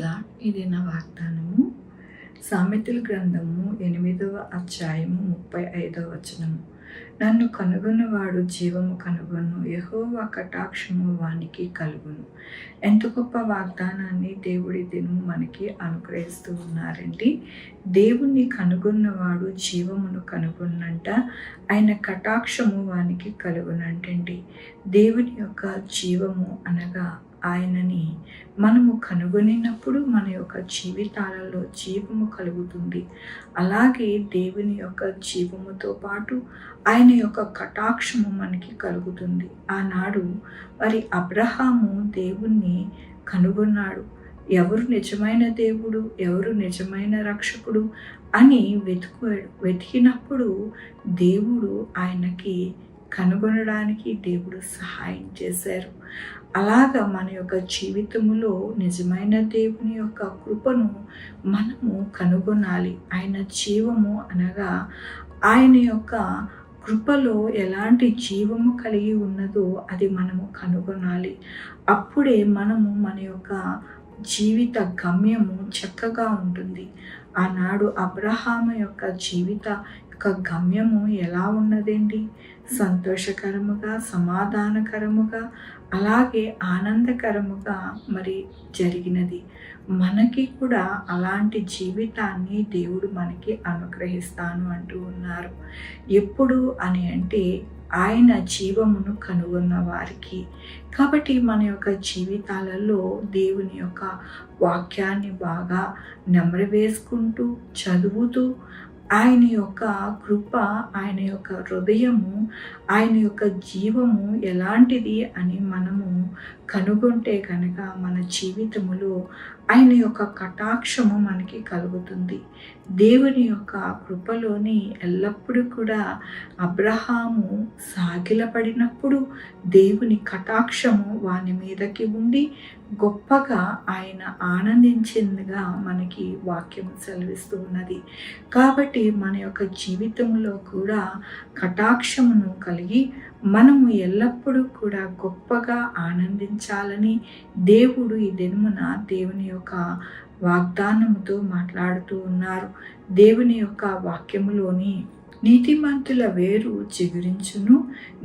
Lord. ఇది నా వాగ్దానము. సామెతల గ్రంథము 8వ అధ్యాయము 35వ వచనము. నన్ను కనుగొన్నవాడు జీవము కనుగొను, యెహోవా కటాక్షము వానికి కలుగును. ఎంత గొప్ప వాగ్దానాన్ని దేవుడి దినము మనకి అనుగ్రహిస్తూ ఉన్నారండి. దేవుణ్ణి కనుగొన్నవాడు జీవమును కనుగొన్నంట, ఆయన కటాక్షము వానికి కలుగునంటండి. దేవుని యొక్క జీవము అనగా ఆయనని మనము కనుగొనినప్పుడు మన యొక్క జీవితాలలో జీవము కలుగుతుంది. అలాగే దేవుని యొక్క జీవముతో పాటు ఆయన యొక్క కటాక్షము మనకి కలుగుతుంది. ఆనాడు మరి అబ్రహాము దేవుణ్ణి కనుగొన్నాడు. ఎవరు నిజమైన దేవుడు, ఎవరు నిజమైన రక్షకుడు అని వెతికినప్పుడు దేవుడు ఆయనకి కనుగొనడానికి దేవుడు సహాయం చేశారు. అలాగా మన యొక్క జీవితంలో నిజమైన దేవుని యొక్క కృపను మనము కనుగొనాలి. ఆయన జీవము అనగా ఆయన యొక్క కృపలో ఎలాంటి జీవము కలిగి ఉన్నదో అది మనము కనుగొనాలి. అప్పుడే మనము మన యొక్క జీవిత గమ్యము చక్కగా ఉంటుంది. ఆనాడు అబ్రహాము యొక్క జీవిత యొక్క గమ్యము ఎలా ఉన్నదండి? సంతోషకరముగా, సమాధానకరముగా, అలాగే ఆనందకరముగా మరి జరిగినది. మనకి కూడా అలాంటి జీవితాన్ని దేవుడు మనకి అనుగ్రహిస్తాను అంటూ ఉన్నారు. ఎప్పుడు అని అంటే ఆయన జీవమును కనుగొన్న వారికి. కాబట్టి మన యొక్క జీవితాలలో దేవుని యొక్క వాక్యాన్ని బాగా నెమరు వేసుకుంటూ చదువుతూ ఆయన యొక్క కృప, ఆయన యొక్క హృదయము, ఆయన యొక్క జీవము ఎలాంటిది అని మనము కనుగొంటే కనుక మన జీవితములో ఆయన యొక్క కటాక్షము మనకి కలుగుతుంది. దేవుని యొక్క కృపలోని ఎల్లప్పుడూ కూడా అబ్రహాము సాగిలపడినప్పుడు దేవుని కటాక్షము వాని మీదకి ఉండి గొప్పగా ఆయన ఆనందించిందిగా మనకి వాక్యం సెలవిస్తూ ఉన్నది. కాబట్టి మన యొక్క జీవితంలో కూడా కటాక్షమును కలిగి మనము ఎల్లప్పుడూ కూడా గొప్పగా ఆనందించాలని దేవుడు ఈ దినమున దేవుని యొక్క వాగ్దానముతో మాట్లాడుతూ ఉన్నారు. దేవుని యొక్క వాక్యములోని నీతిమంతుల వేరు చిగురించును,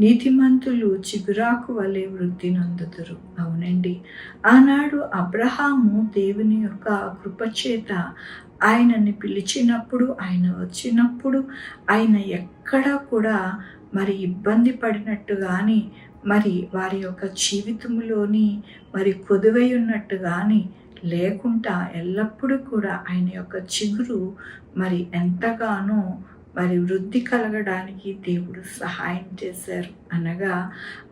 నీతిమంతులు చిగురాకు వలె వృద్ధి నొందుదురు. అవునండి, ఆనాడు అబ్రహాము దేవుని యొక్క కృపచేత ఆయనని పిలిచినప్పుడు, ఆయన వచ్చినప్పుడు ఆయన ఎక్కడా కూడా మరి ఇబ్బంది పడినట్టు కానీ, మరి వారి యొక్క జీవితంలోని మరి కొదువై ఉన్నట్టు కానీ లేకుండా ఎల్లప్పుడూ కూడా ఆయన యొక్క చిగురు మరి ఎంతగానో మరి వృద్ధి కలగడానికి దేవుడు సహాయం చేశారు. అనగా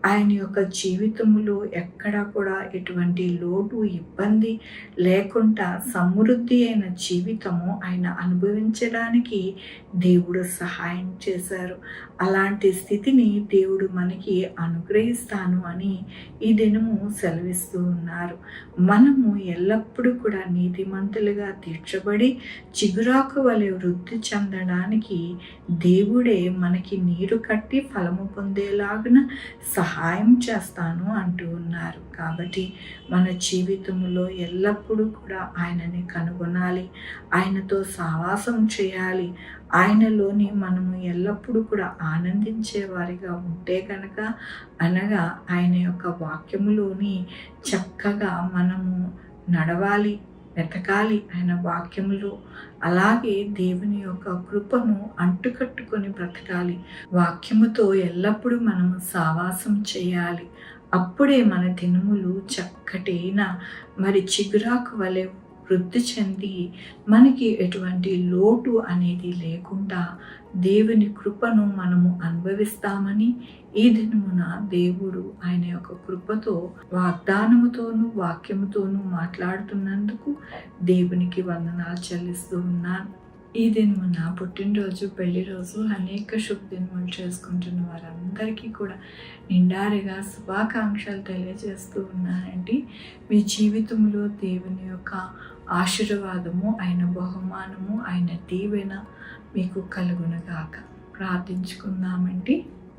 ఆయన యొక్క జీవితంలో ఎక్కడ కూడా ఎటువంటి లోటు ఇబ్బంది లేకుండా సమృద్ధి అయిన జీవితము ఆయన అనుభవించడానికి దేవుడు సహాయం చేశారు. అలాంటి స్థితిని దేవుడు మనకి అనుగ్రహిస్తాను అని ఈ దినము సెలవిస్తూ ఉన్నారు. మనము ఎల్లప్పుడూ కూడా నీతిమంతులుగా తీర్చబడి చిగురాకు వలె వృద్ధి చెందడానికి దేవుడే మనకి నీరు కట్టి ఫలము పొందేలాగున సహాయం చేస్తాను అంటూ ఉన్నారు. కాబట్టి మన జీవితంలో ఎల్లప్పుడూ కూడా ఆయనని కనుగొనాలి, ఆయనతో సహవాసం చేయాలి. ఆయనలోని మనము ఎల్లప్పుడూ కూడా ఆనందించే వారిగా ఉంటే కనుక, అనగా ఆయన యొక్క వాక్యములోని చక్కగా మనము నడవాలి, వెతకాలి ఆయన వాక్యములో. అలాగే దేవుని యొక్క కృపను అంటుకట్టుకొని బ్రతకాలి. వాక్యముతో ఎల్లప్పుడూ మనము సావాసం చేయాలి. అప్పుడే మన దినములు చక్కటైన మరి చిగురాకు వలె వృద్ధి చెంది మనకి ఎటువంటి లోటు అనేది లేకుండా దేవుని కృపను మనము అనుభవిస్తామని ఈ దినమున దేవుడు ఆయన యొక్క కృపతో వాగ్దానముతోనూ వాక్యముతోనూ మాట్లాడుతున్నందుకు దేవునికి వందనాలు చెల్లిస్తూ ఉన్నాను. ఈ దినమున పుట్టినరోజు, పెళ్లి రోజు, అనేక శుభదినములు చేసుకుంటున్న వారందరికీ కూడా నిండారిగా శుభాకాంక్షలు తెలియజేస్తూ ఉన్నానండి. మీ జీవితంలో దేవుని యొక్క ఆశీర్వాదము, ఆయన బహుమానము, ఆయన దీవెన మీకు కలుగునగాక. ప్రార్థించుకుందామండి.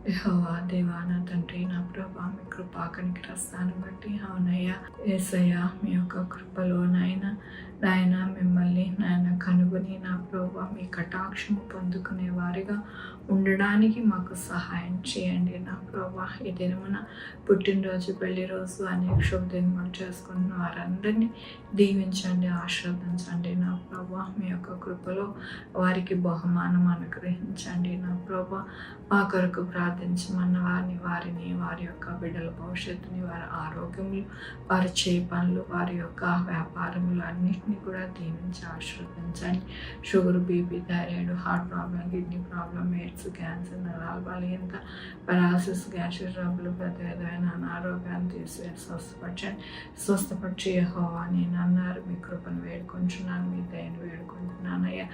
యెహోవా దేవా నా తండ్రి నా ప్రభా మీ కృపా కనికరస్తాను బట్టి అవునయ్యా యేసయ్యా మీ యొక్క కృపలో నాయన మిమ్మల్ని నాయన కనుగొని నా ప్రభా మీ కటాక్షము పొందుకునే వారిగా ఉండడానికి మాకు సహాయం చేయండి నా ప్రభా. ఈ దినమున పుట్టినరోజు పెళ్లి రోజు అనేక శుభదినములు చేసుకున్న వారందరినీ దీవించండి, ఆశీర్వదించండి నా ప్రభా. మీ యొక్క కృపలో వారికి బహుమానం అనుగ్రహించండి నా ప్రభా. మా కొరకు ప్రార్థించమన్న వారిని వారి యొక్క బిడ్డల భవిష్యత్తుని, వారి ఆరోగ్యములు, వారి చేయి పనులు, వారి యొక్క వ్యాపారములు అన్నింటినీ కూడా దీవించి ఆశీర్వదించండి. Sugar, BP, thyroid, heart problem, kidney problem, AIDS, cancer, నరాల బలహీనత, పెరాలసిస్, గ్యాస్ట్రిక్ ట్రబుల్, ప్రతి విధమైన అనారోగ్యాన్ని తీసివేసి స్వస్థపరిచి యెహోవా నేను అన్నారు. మీ కృపను వేడుకుంటున్నాను, మీ దయను వేడుకుంటున్నాను అయ్యా.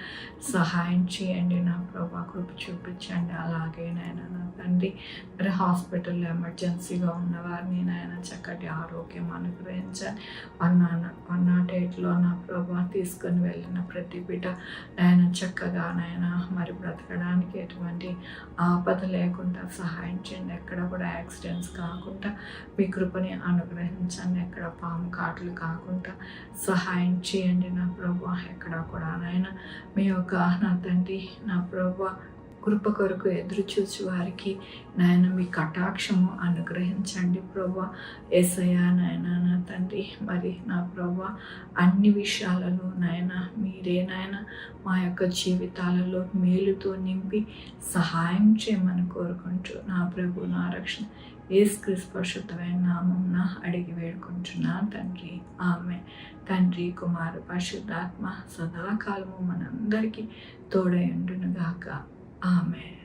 సహాయం చేయండి నా ప్రభా, కృప చూపించండి. అలాగే నాయన నా తండ్రి మరి హాస్పిటల్లో ఎమర్జెన్సీగా ఉన్నవారిని నాయన చక్కటి ఆరోగ్యం అనుగ్రహించండి. 108లో నా ప్రభా తీసుకొని వెళ్ళిన ప్రతి బిడ్డ నాయన చక్కగా నాయన మరి బ్రతకడానికి ఎటువంటి ఆపద లేకుండా సహాయం చేయండి. ఎక్కడ కూడా యాక్సిడెంట్స్ కాకుండా మీ కృపని అనుగ్రహించండి. ఎక్కడ పాము కాట్లు కాకుండా సహాయం చేయండి నా ప్రభా. ఎక్కడ కూడా నాయన మీ యొక్క నా తండ్రి నా ప్రభా కృప కొరకు ఎదురు చూసి వారికి నాయన మీ కటాక్షము అనుగ్రహించండి ప్రభా. యేసయ్యా నాయన నా తండ్రి మరి నా ప్రభా అన్ని విషయాలలో నాయన మీరే నాయన మా యొక్క జీవితాలలో మేలుతో నింపి సహాయం చేయమని కోరుకుంటూ నా ప్రభు నా రక్షణ యేసుక్రీస్తు పరిశుద్ధమైన నామమున అడిగి వేడుకుంటున్నాను తండ్రి, ఆమేన్. తండ్రి కుమార పరిశుద్ధాత్మ సదాకాలము మనందరికీ తోడై ఉండును గాక. ఆమేన్.